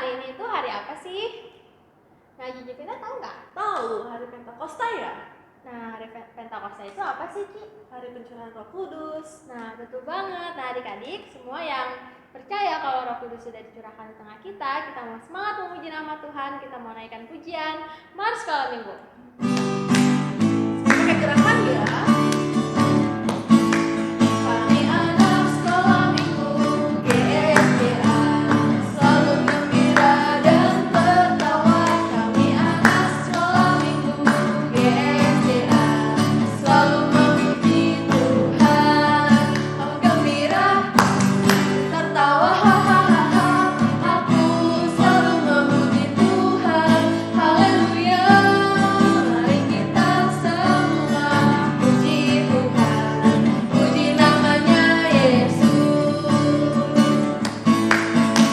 hari ini itu hari apa sih? Nah, Cici Vina tahu nggak? Tahu, hari Pentakosta ya? Nah, hari Pentakosta itu apa sih, Ci? Hari pencurahan Roh Kudus. Nah, betul banget. Nah, adik-adik semua yang percaya kalau Roh Kudus sudah dicurahkan di tengah kita mau semangat memuji nama Tuhan, kita mau naikkan pujian Mars Sekolah Minggu. Pakai gerakan ya. Kami anak sekolah minggu GSDA, selalu gembira dan tertawa. Kami anak sekolah minggu GSDA, selalu memuji Tuhan. Kami gembira, tertawa, hahaha. Aku selalu memuji Tuhan. Haleluya. Mari kita semua puji Tuhan, puji namanya Yesus.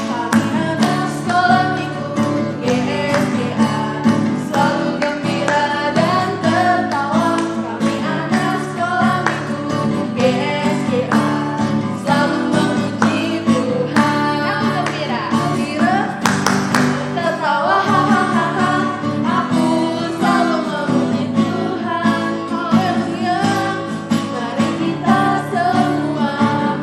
Kami anak sekolah minggu GSDA, selalu gembira dan tertawa. Kami anak sekolah minggu GSDA, selalu memuji Tuhan. Aku gembira, tertawa, hahaha. Aku selalu memuji Tuhan. Haleluya. Mari kita semua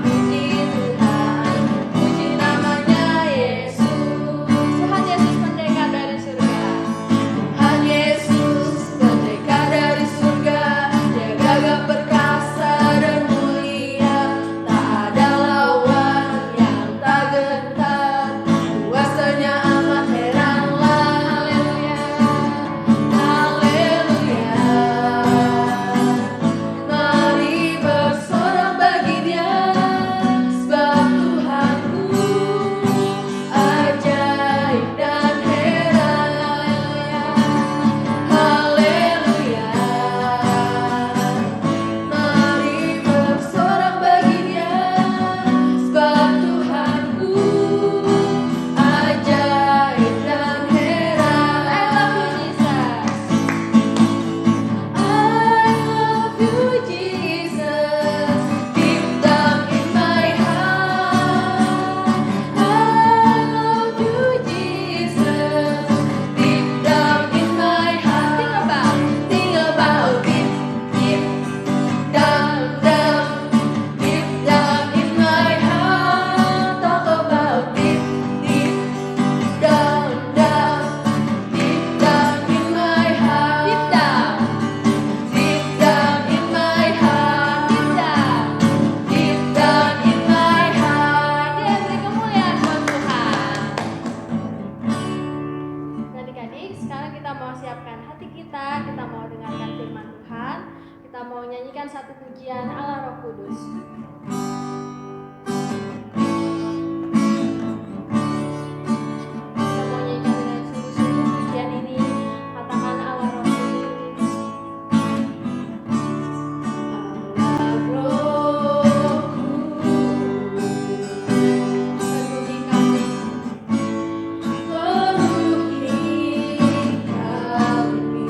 puji Tuhan, puji namanya Yesus. Tuhan Yesus merdeka dari surga. Tuhan Yesus merdeka dari surga. Dia gagah perkasa dan mulia. Tak ada lawan yang tak gentar. Kuasanya amat heranlah. Haleluya. Haleluya. Mari bersorak bagi Dia, sebab Tuhanku ajaib dan heran. Haleluya. Mari bersorak bagi Dia, sebab Tuhanku ajaib dan heran. I love you, Jesus. Deep down in my heart, I love you, Jesus. Deep down in my heart, think about it. Deep down, deep down in my heart, talk about it. Deep down, deep down in my heart, deep down in my heart, deep down in my heart. Dia beri kemuliaan buat Tuhan. Adik-adik, sekarang kita mau siapkan hati kita mau dengarkan firman Tuhan, kita mau nyanyikan satu pujian ala Roh Kudus. Kita mau nyanyikan dengan sungguh-sungguh pujian ini, katakan ala Roh Kudus. Allah Rohku, penuhi kami,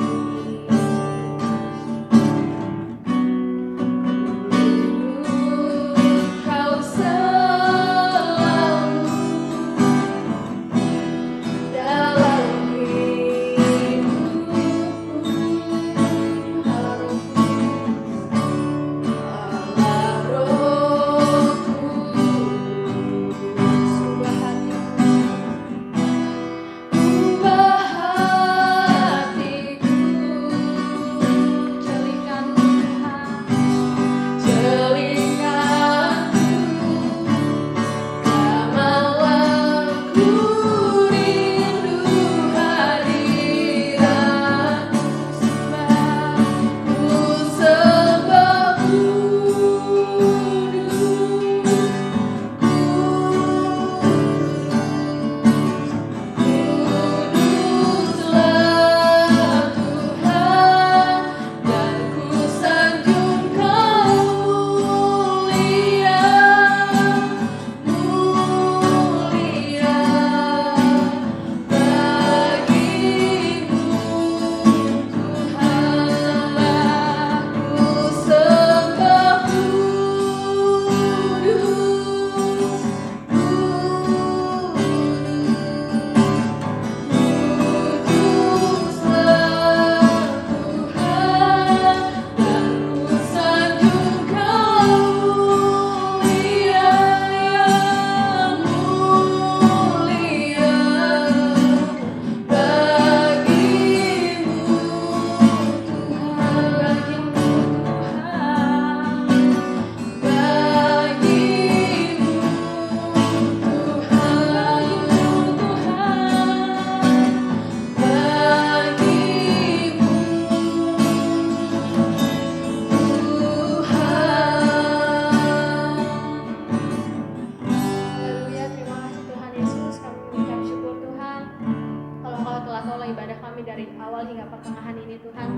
kami dari awal hingga pertengahan ini Tuhan.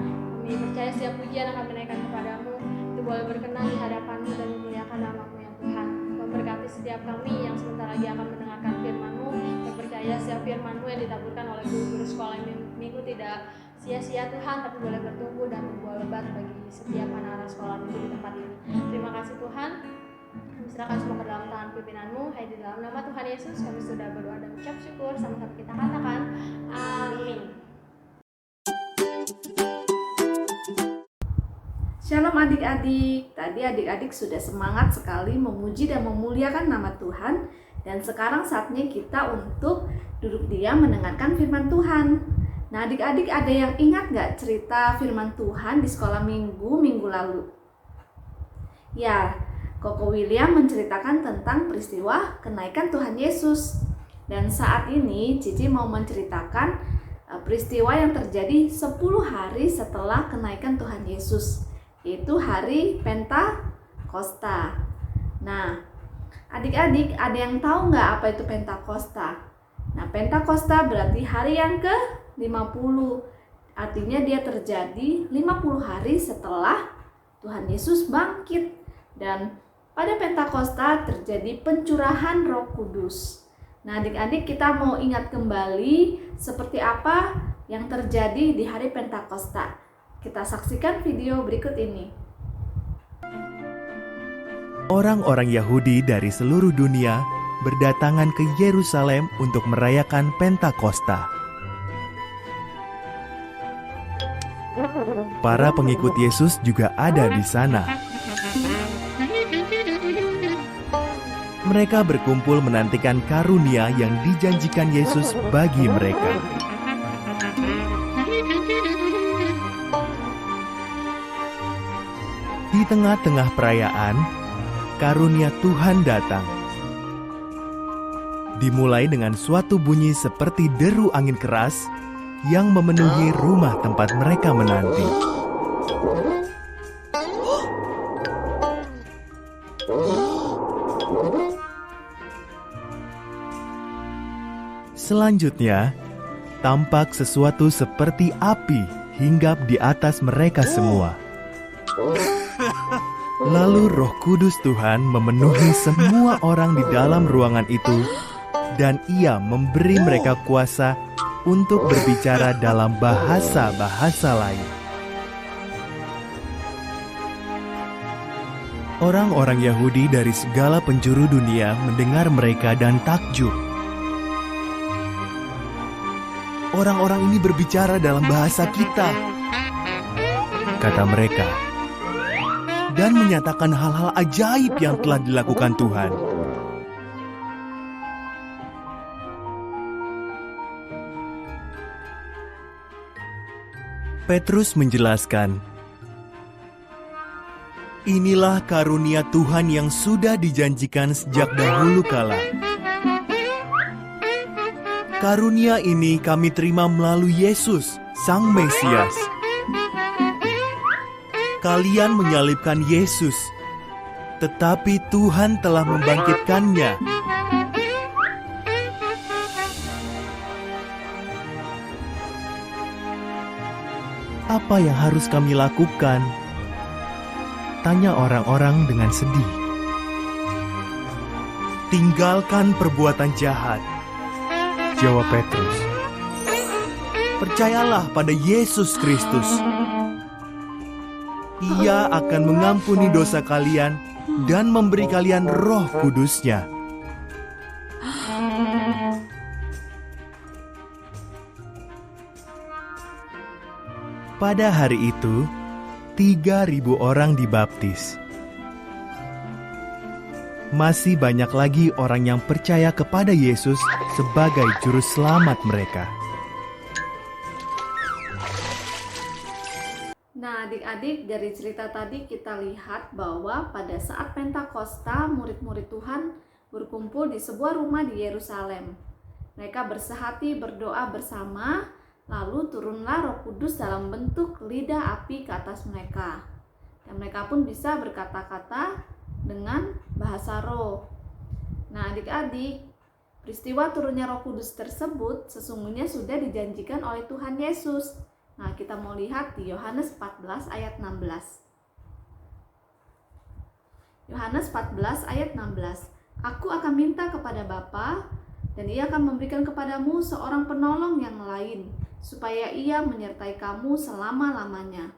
Kami percaya setiap pujian yang kami naikkan kepadamu itu boleh berkenan di hadapanmu dan memuliakan nama-Mu ya Tuhan. Memberkati setiap kami yang sebentar lagi akan mendengarkan firman-Mu. Kami percaya setiap firman-Mu yang ditaburkan oleh guru-guru sekolah minggu tidak sia-sia Tuhan, tapi boleh bertumbuh dan membuah lebat bagi setiap anak-anak sekolah minggu di tempat ini. Terima kasih Tuhan. Kami serahkan semua ke dalam tangan pimpinan-Mu. Hai di dalam nama Tuhan Yesus kami sudah berdoa dan ucap syukur. Sama-sama kita katakan amin. Shalom adik-adik. Tadi adik-adik sudah semangat sekali memuji dan memuliakan nama Tuhan. Dan sekarang saatnya kita untuk duduk diam mendengarkan firman Tuhan. Nah adik-adik, ada yang ingat gak cerita firman Tuhan di sekolah minggu lalu? Ya, Koko William menceritakan tentang peristiwa kenaikan Tuhan Yesus. Dan saat ini Cici mau menceritakan peristiwa yang terjadi 10 hari setelah kenaikan Tuhan Yesus, yaitu hari Pentakosta. Nah, adik-adik, ada yang tahu nggak apa itu Pentakosta? Nah, Pentakosta berarti hari yang ke-50. Artinya dia terjadi 50 hari setelah Tuhan Yesus bangkit. Dan pada Pentakosta terjadi pencurahan Roh Kudus. Nah, adik-adik, kita mau ingat kembali seperti apa yang terjadi di hari Pentakosta. Kita saksikan video berikut ini. Orang-orang Yahudi dari seluruh dunia berdatangan ke Yerusalem untuk merayakan Pentakosta. Para pengikut Yesus juga ada di sana. Mereka berkumpul menantikan karunia yang dijanjikan Yesus bagi mereka. Di tengah-tengah perayaan, karunia Tuhan datang. Dimulai dengan suatu bunyi seperti deru angin keras yang memenuhi rumah tempat mereka menanti. Selanjutnya, tampak sesuatu seperti api hinggap di atas mereka semua. Lalu Roh Kudus Tuhan memenuhi semua orang di dalam ruangan itu, dan Ia memberi mereka kuasa untuk berbicara dalam bahasa-bahasa lain. Orang-orang Yahudi dari segala penjuru dunia mendengar mereka dan takjub. Orang-orang ini berbicara dalam bahasa kita, kata mereka, dan menyatakan hal-hal ajaib yang telah dilakukan Tuhan. Petrus menjelaskan, inilah karunia Tuhan yang sudah dijanjikan sejak dahulu kala. Karunia ini kami terima melalui Yesus, Sang Mesias. Kalian menyalibkan Yesus, tetapi Tuhan telah membangkitkannya. Apa yang harus kami lakukan? Tanya orang-orang dengan sedih. Tinggalkan perbuatan jahat, jawab Petrus. Percayalah pada Yesus Kristus. Ia akan mengampuni dosa kalian dan memberi kalian Roh Kudus-Nya. Pada hari itu, 3.000 orang dibaptis. Masih banyak lagi orang yang percaya kepada Yesus sebagai juru selamat mereka. Nah adik-adik, dari cerita tadi kita lihat bahwa pada saat Pentakosta murid-murid Tuhan berkumpul di sebuah rumah di Yerusalem. Mereka bersehati berdoa bersama, lalu turunlah Roh Kudus dalam bentuk lidah api ke atas mereka. Dan mereka pun bisa berkata-kata dengan bahasa roh. Nah adik-adik, Peristiwa turunnya Roh Kudus tersebut sesungguhnya sudah dijanjikan oleh Tuhan Yesus. Nah, kita mau lihat di Yohanes 14 ayat 16. Yohanes 14 ayat 16. Aku akan minta kepada Bapa, dan Ia akan memberikan kepadamu seorang penolong yang lain, supaya Ia menyertai kamu selama-lamanya.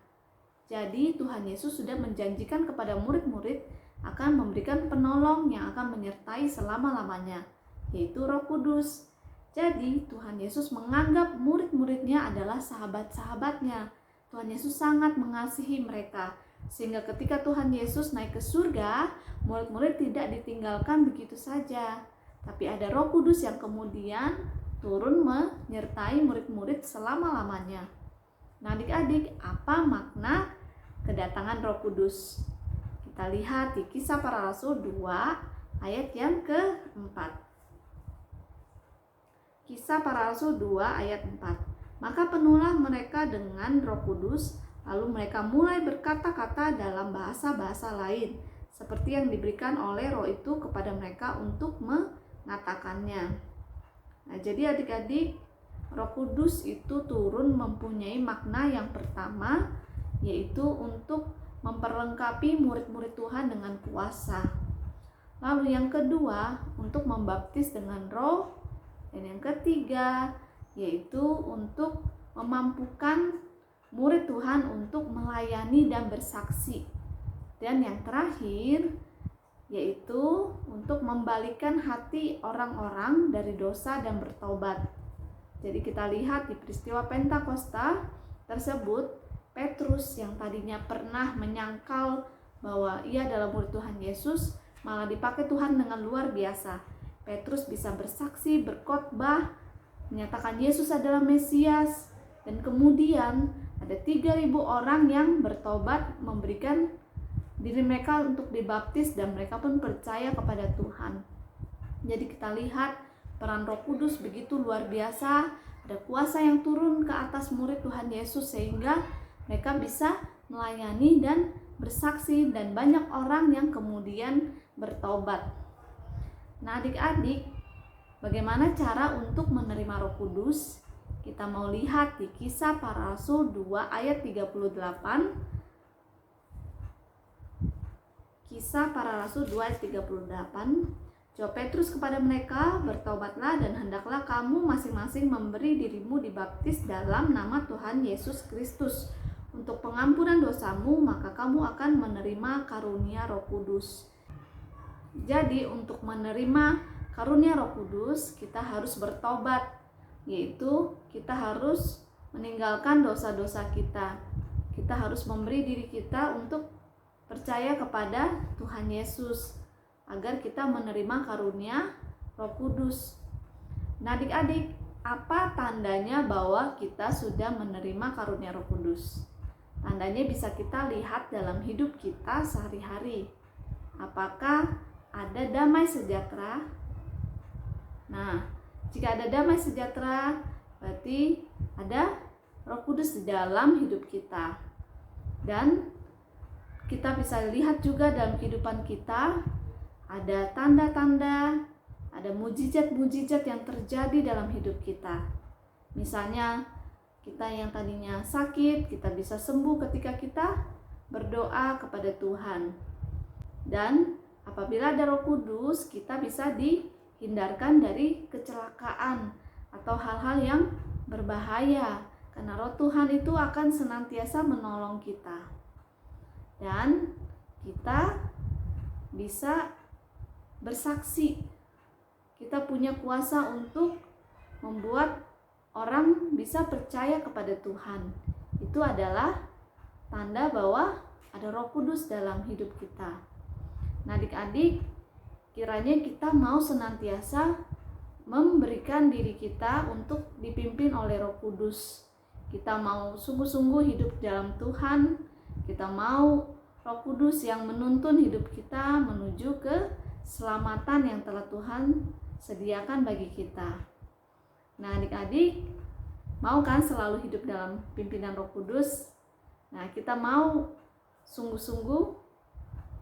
Jadi Tuhan Yesus sudah menjanjikan kepada murid-murid akan memberikan penolong yang akan menyertai selama-lamanya, yaitu Roh Kudus. Jadi Tuhan Yesus menganggap murid-muridnya adalah sahabat-sahabatnya. Tuhan Yesus sangat mengasihi mereka, sehingga ketika Tuhan Yesus naik ke surga, murid-murid tidak ditinggalkan begitu saja, tapi ada Roh Kudus yang kemudian turun menyertai murid-murid selama-lamanya. Nah, adik-adik, apa makna kedatangan Roh Kudus? Kita lihat di Kisah Para Rasul 2 ayat yang keempat. Kisah Para Rasul 2 ayat 4. Maka penuhlah mereka dengan Roh Kudus, lalu mereka mulai berkata-kata dalam bahasa-bahasa lain, seperti yang diberikan oleh Roh itu kepada mereka untuk mengatakannya. Nah, jadi adik-adik, Roh Kudus itu turun mempunyai makna yang pertama, yaitu untuk memperlengkapi murid-murid Tuhan dengan kuasa. Lalu yang kedua, untuk membaptis dengan Roh. Dan yang ketiga, yaitu untuk memampukan murid Tuhan untuk melayani dan bersaksi. Dan yang terakhir, yaitu untuk membalikkan hati orang-orang dari dosa dan bertobat. Jadi kita lihat di peristiwa Pentakosta tersebut, Petrus yang tadinya pernah menyangkal bahwa ia adalah murid Tuhan Yesus, malah dipakai Tuhan dengan luar biasa. Petrus bisa bersaksi, berkhotbah, menyatakan Yesus adalah Mesias, dan kemudian ada 3.000 orang yang bertobat, memberikan diri mereka untuk dibaptis, dan mereka pun percaya kepada Tuhan. Jadi kita lihat peran Roh Kudus begitu luar biasa, ada kuasa yang turun ke atas murid Tuhan Yesus sehingga mereka bisa melayani dan bersaksi, dan banyak orang yang kemudian bertobat. Nah, adik-adik, bagaimana cara untuk menerima Roh Kudus? Kita mau lihat di Kisah Para Rasul 2 ayat 38. Kisah Para Rasul 2 ayat 38. Jawab Petrus kepada mereka, bertobatlah dan hendaklah kamu masing-masing memberi dirimu dibaptis dalam nama Tuhan Yesus Kristus untuk pengampunan dosamu, maka kamu akan menerima karunia Roh Kudus. Jadi untuk menerima karunia Roh Kudus, kita harus bertobat, yaitu kita harus meninggalkan dosa-dosa kita. Kita harus memberi diri kita untuk percaya kepada Tuhan Yesus, agar kita menerima karunia Roh Kudus. Nah, adik-adik, apa tandanya bahwa kita sudah menerima karunia Roh Kudus? Tandanya bisa kita lihat dalam hidup kita sehari-hari. Apakah ada damai sejahtera? Nah, jika ada damai sejahtera, berarti ada Roh Kudus di dalam hidup kita. Dan kita bisa lihat juga dalam kehidupan kita, ada tanda-tanda, ada mujizat-mujizat yang terjadi dalam hidup kita. Misalnya, kita yang tadinya sakit, kita bisa sembuh ketika kita berdoa kepada Tuhan. Dan apabila ada Roh Kudus, kita bisa dihindarkan dari kecelakaan atau hal-hal yang berbahaya, karena Roh Tuhan itu akan senantiasa menolong kita. Dan kita bisa bersaksi. Kita punya kuasa untuk membuat orang bisa percaya kepada Tuhan. Itu adalah tanda bahwa ada Roh Kudus dalam hidup kita. Nah, adik-adik, kiranya kita mau senantiasa memberikan diri kita untuk dipimpin oleh Roh Kudus. Kita mau sungguh-sungguh hidup dalam Tuhan. Kita mau Roh Kudus yang menuntun hidup kita menuju ke keselamatan yang telah Tuhan sediakan bagi kita. Nah, adik-adik, mau kan selalu hidup dalam pimpinan Roh Kudus? Nah, kita mau sungguh-sungguh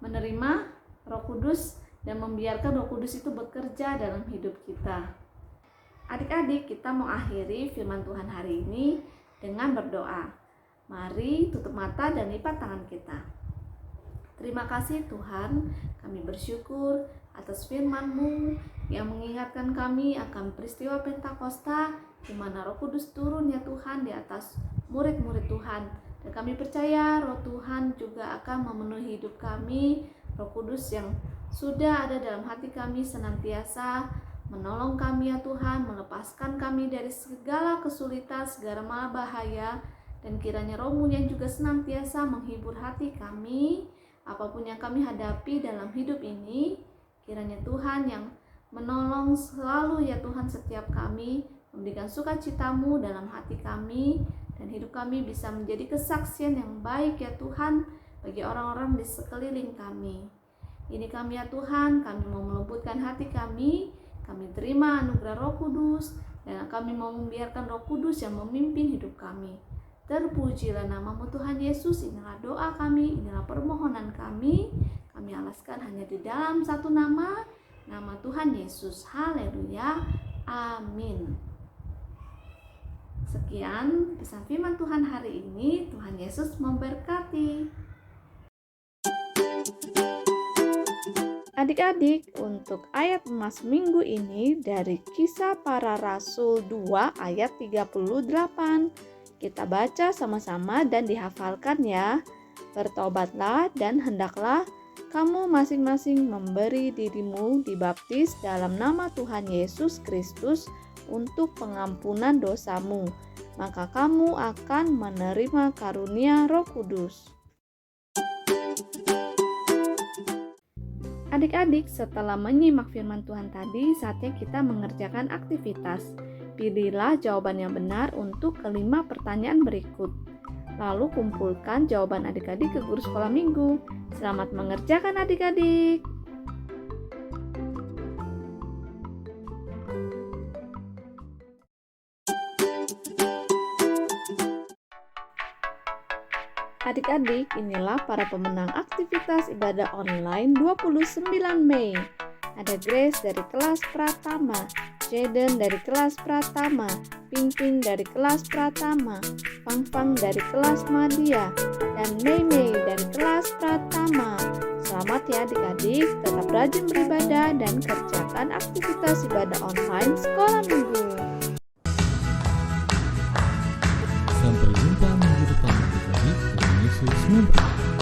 menerima Roh Kudus dan membiarkan Roh Kudus itu bekerja dalam hidup kita. Adik-adik, kita mau akhiri firman Tuhan hari ini dengan berdoa. Mari tutup mata dan lipat tangan kita. Terima kasih Tuhan, kami bersyukur atas firman-Mu yang mengingatkan kami akan peristiwa Pentakosta di mana Roh Kudus turun ya Tuhan di atas murid-murid Tuhan. Dan kami percaya Roh Tuhan juga akan memenuhi hidup kami, Roh Kudus yang sudah ada dalam hati kami senantiasa menolong kami ya Tuhan, melepaskan kami dari segala kesulitan, segala bahaya, dan kiranya Roh-Mu yang juga senantiasa menghibur hati kami, apapun yang kami hadapi dalam hidup ini. Kiranya Tuhan yang menolong selalu ya Tuhan setiap kami, memberikan sukacita-Mu dalam hati kami, dan hidup kami bisa menjadi kesaksian yang baik ya Tuhan bagi orang-orang di sekeliling kami. Ini kami ya Tuhan, kami mau melembutkan hati kami terima anugerah Roh Kudus, dan kami mau membiarkan Roh Kudus yang memimpin hidup kami. Terpujilah nama-Mu Tuhan Yesus. Inilah doa kami, inilah permohonan kami alaskan hanya di dalam satu nama Tuhan Yesus. Haleluya, amin. Sekian pesan firman Tuhan hari ini. Tuhan Yesus memberkati. Adik-adik, untuk ayat emas minggu ini dari Kisah Para Rasul 2 ayat 38. Kita baca sama-sama dan dihafalkan ya. Bertobatlah dan hendaklah kamu masing-masing memberi dirimu dibaptis dalam nama Tuhan Yesus Kristus untuk pengampunan dosamu, maka kamu akan menerima karunia Roh Kudus. Adik-adik, setelah menyimak firman Tuhan tadi, saatnya kita mengerjakan aktivitas. Pilihlah jawaban yang benar untuk kelima pertanyaan berikut. Lalu kumpulkan jawaban adik-adik ke guru sekolah minggu. Selamat mengerjakan adik-adik. Adik-adik, inilah para pemenang aktivitas ibadah online 29 Mei. Ada Grace dari kelas Pratama, Jaden dari kelas Pratama, Ping dari kelas Pratama, Pang dari kelas Madya, dan Mei dari kelas Pratama. Selamat ya adik-adik, tetap rajin beribadah dan kerjakan aktivitas ibadah online sekolah minggu. Sampai jumpa minggu depan adik-adik. Tuhan Yesus memberkati.